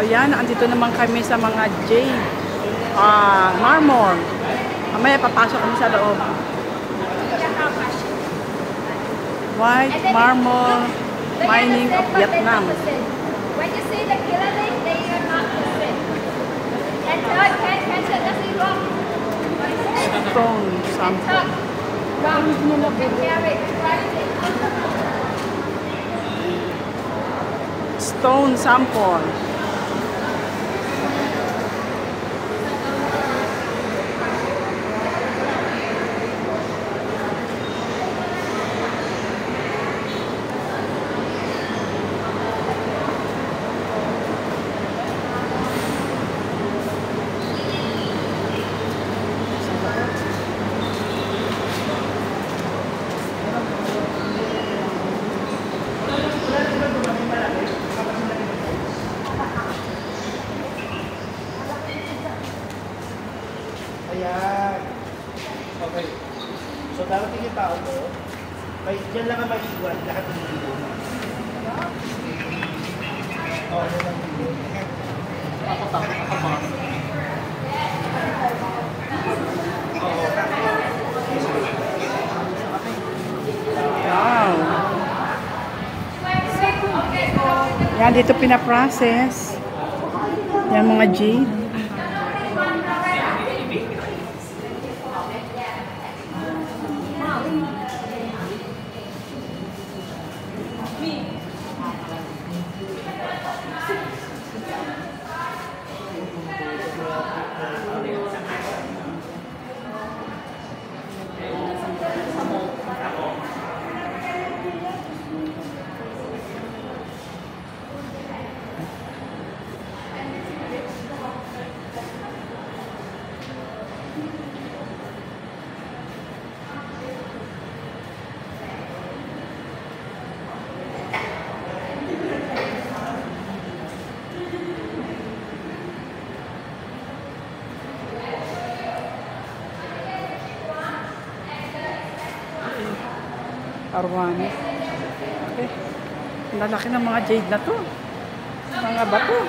Ayan, andito naman kami sa mga jade. Marmor. Mamaya papasok kami sa loob. White marble mining of Vietnam. When you see the killer link, they are not the same. And third, can say wrong. Stone sample. Wrong. And carry Stone sample. Ayan. Okay. So, darating yung tao mo, may, dyan lang ang maiiwan, lahat ng video. Oo, yan ang video. Wow. Yan, dito pinaprocess. Yan mga jade. Arwani. Okay. Ang lalaki ng mga jade na to. Mga bato.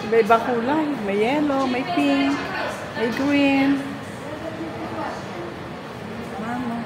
May ibang kulay. May yellow, may pink, may green. Mama.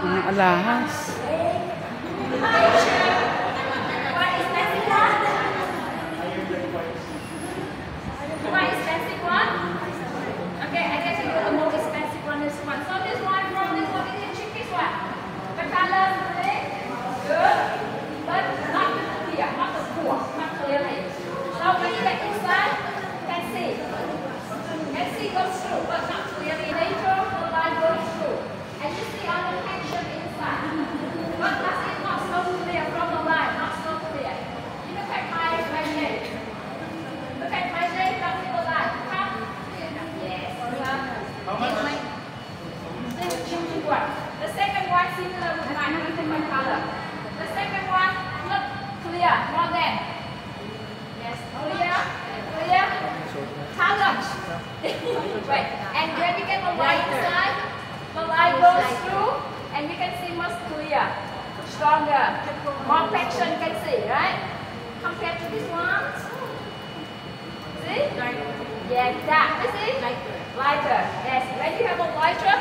Mga alahas. The second one similar with mine, different color. The second one look clear, more than. Yes, clear, clear. Color. Right. And when you get the light inside, the light goes through, and you can see much clear, stronger, more traction you can see, right? Compared to this one. See? Yeah, that. You see? Lighter. Yes. When you have a lighter.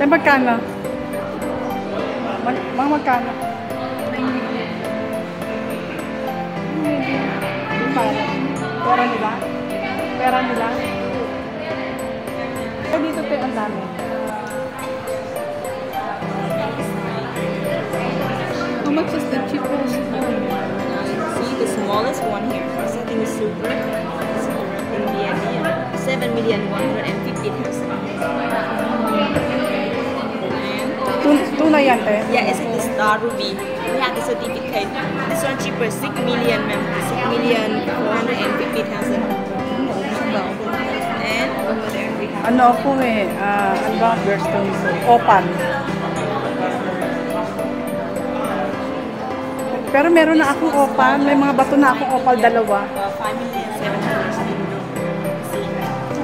Eh, magkano? Mga magkano? Hindi pa alam. Pera nila? Pera nila? Eh, dito tayo ang dami. How much is the cheapest one? See the smallest one here. This I think is super. It's in Vietnam. 7,150,000. Tunay yan, te? Yeah, it's like the star ruby. We have the certificate. This one cheaper, 6,000,000 members. 6,450,000. And over there we have. Ano ako eh, ano ba ang birthstone ko? Opal. Pero meron na akong opal, may mga bato na akong opal dalawa. 5,700,000. See,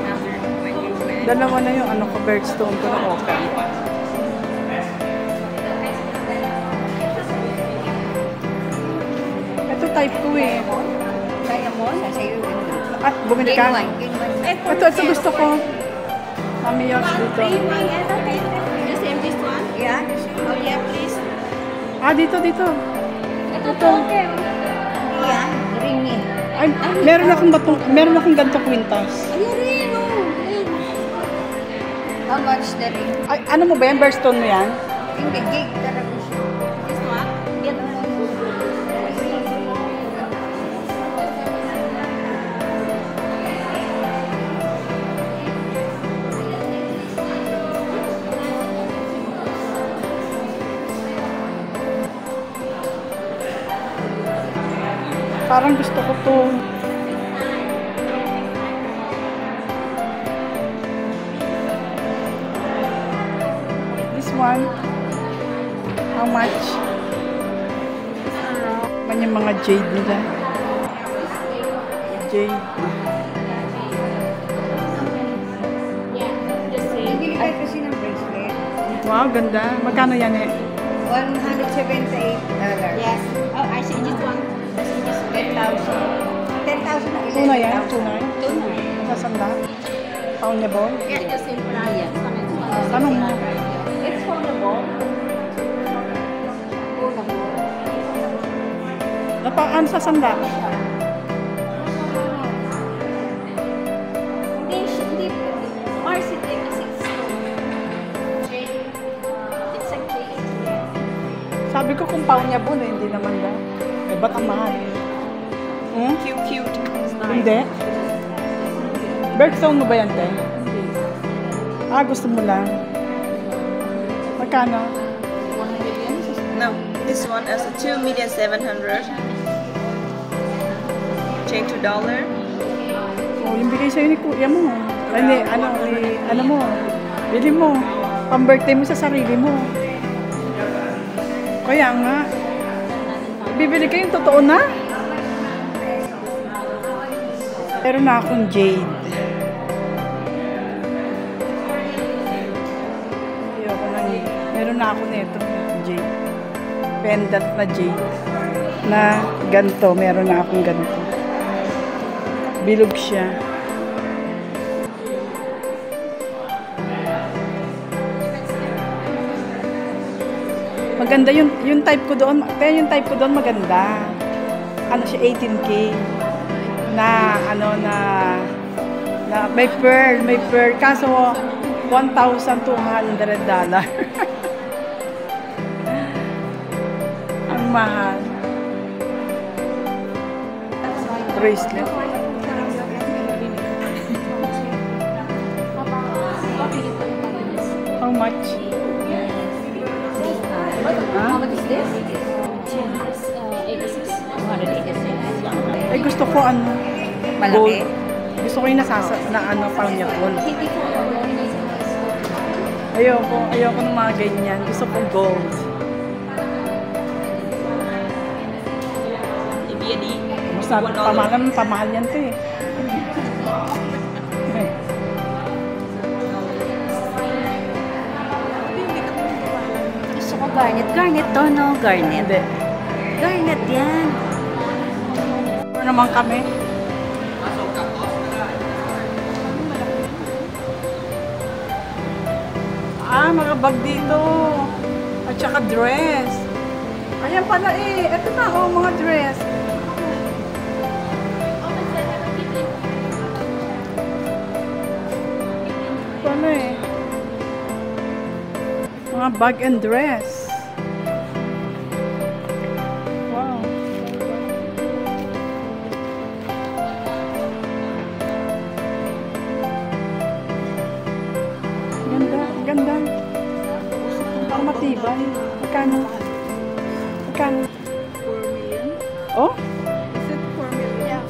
after when you went. Dalawa na yung ano ko, birthstone ko na opal. Ito type ko eh. At bumili ka? Ito gusto ko. Mami Yosh dito. The same this one? Yeah. Oh yeah, please. Ah, dito. Ito. Yeah. Ring it. Ay, meron akong ganito kwintas. How much the ring? Ay, ano mo ba yan? Birthstone mo yan? Hindi, gig talaga siya. This one? Get one. Parang gusto ko to. This one. How much? Man yung mga jade nila. Jade. Binigay kasi ng bracelet. Wow, ganda. Magkano yan eh? $178. Yes. Oh, I see this one. 10,000. 10,000 na ilan? Tunay yan? Tunay? Tunay. Masasanda? Foundable? Yeah, the same price. Tanong mo. It's foldable. Foldable. Ano sasanda? Hindi. Varsity kasi it's jade. It's a jade. Sabi ko kung foundable eh, hindi naman daw. Eh, ba't ang mahal? Hmm? Cute. It's nice. Hindi? Birthstone mo ba yan, te? Ah, gusto mo lang. Magkano? No, this one is $2,700,000. Change to dollar. Oh, yung bigay sa'yo ni kuya mo. Ano mo, bili mo. Pang-birthday mo sa sarili mo. Kaya nga. Bibili kayo yung totoo na? Meron na akong jade. Meron na ako nito, jade. Pendant na jade. Na ganito, meron na akong ganito. Bilog siya. Maganda yung type ko doon. Kaya yung type ko doon maganda. Ano siya, 18K. Na may pearl. Kaso, $1,200. Ang mahal. Bracelet. How much? How much is this? 86. 186. Ay, gusto ko ano. Malaki? Gold. Gusto ko yung parang niya gold. Ayoko ng mga ganyan. Gusto ko gold. Ibiyadi. Basta pamahal yan to eh. Gusto ko garnet. Garnet to, no? Garnet. Hindi. Garnet yan. Ano naman kami? Ah, mga bag dito. At saka dress. Ayan pala eh. Ito na, oh, mga dress. Pala eh. Mga bag and dress. Wow. Ganda, ganda. Parang matibay. Magkano? Magkano? 4 million? Oh? Is it 4 million?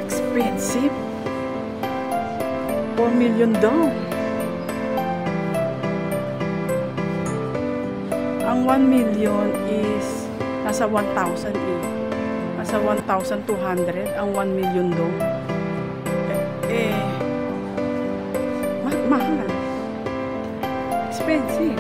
Expensive. 4 million daw. Ang 1 million is nasa 1,000 eh. Nasa 1,200 ang 1 million daw. Mahal. Expensive.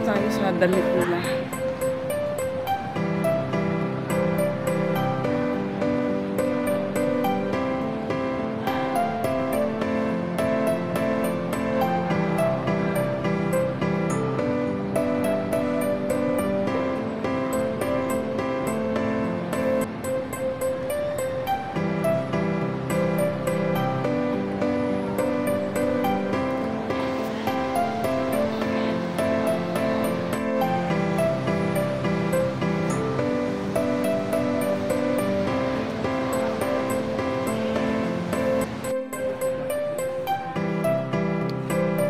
Tayo sa damit nila.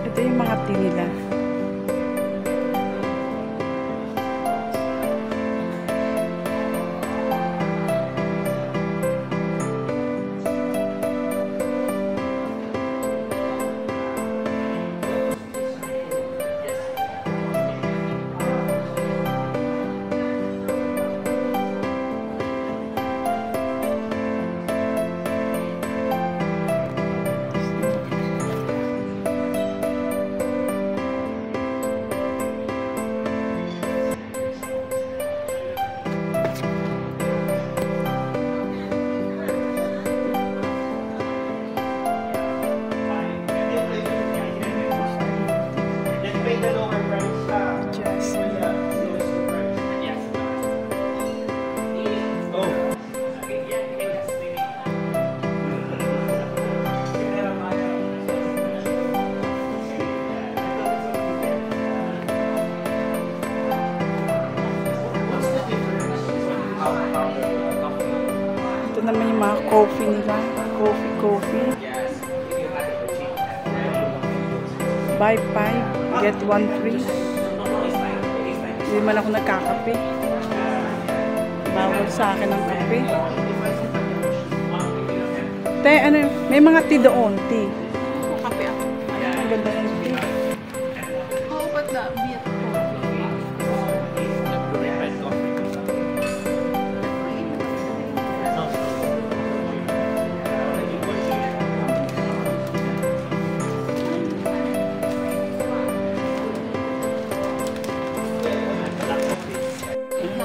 Ito yung mga tea nila. Just pay the lower price. Just Oh. What's the difference? ito naman yung mga coffee nila. Coffee. Buy 5, get 1 free. Hindi man ako nagkakape. Bawal sa akin ang kape. Te, ano, may mga tea doon, tea. Kape ako. Ang ganda ng tea. How about the beer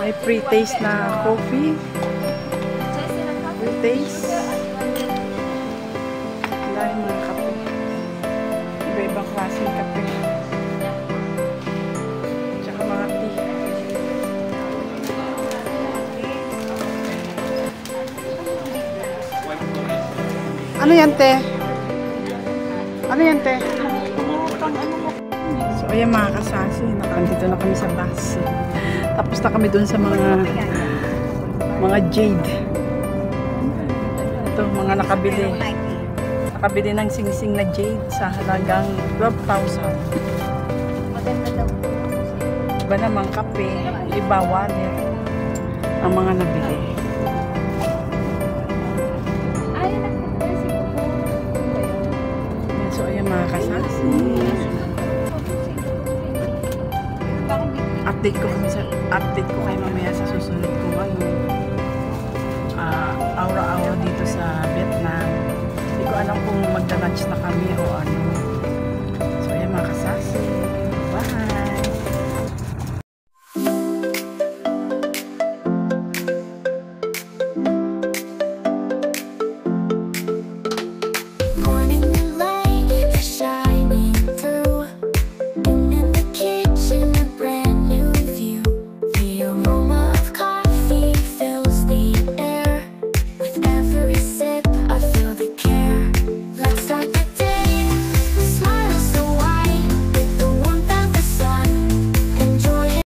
May pre-taste na coffee. Pre-taste. Dahil mga kape. Iba-ibang klaseng kape. Tsaka mga tea. Ano yan, te? Ano yan, te? So, ayan mga kasasi. Nakandito na kami sa bus. Tapos na kami dun sa mga jade. Ito, mga nakabili. Nakabili ng sing-sing na jade sa halagang 12,000. Iba naman kape, iba wallet ang mga nabili. So, ayan mga kasasi. update ko kayo mamaya sa susunod kong aura-aura dito sa Vietnam. Hindi ko alam kung magda-lunch na kami o ano.